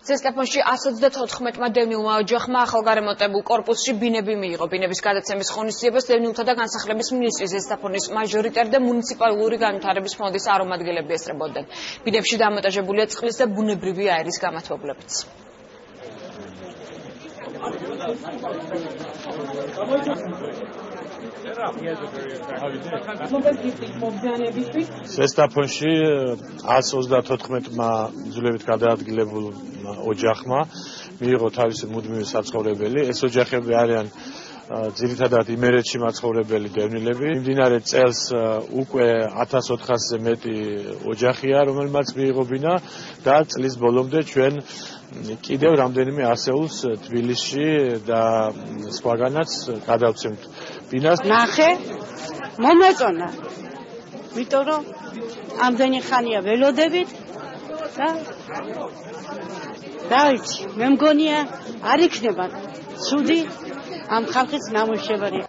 ზესტაფონში 134-მა დევნილმა ოჯახმა ახალგარემონტებულ კორპუსში ბინები მიიღო. ბინების გადაცემის ღონისძიებას დევნილთა და განსახლების მინისტრი, ზესტაფონის მაჟორიტარი და მუნიციპალური განვითარების ფონდის არომადგენლები ესწრებოდნენ. ბინებში დამონტაჟებულია წყლის და ბუნებრივი აირის გამათბობლებიც. ზესტაფონში 134-მა ძვლებით გადაადგილებულ ოჯახმა მიიღო თავისი მუდმივი საცხოვრებელი. ეს ოჯახები არიან ძირითადად იმერეთში მაცხოვრებელი დევნილები. მიმდინარე წელს უკვე 1400-ზე მეტი ოჯახია, რომელმაც მიიღო ბინა და წლის ბოლომდე ჩვენ კიდევ რამდენიმე ასეულს თბილისში და სხვაგანაც გადავცემთ ბინას. ნახე, მომეწონა. იმიტომ რომ ამდენი ხანია ველოდებით და ვიცი, მე მგონია არ იქნება ცუდი ამ ხალხის ნამუშევარი.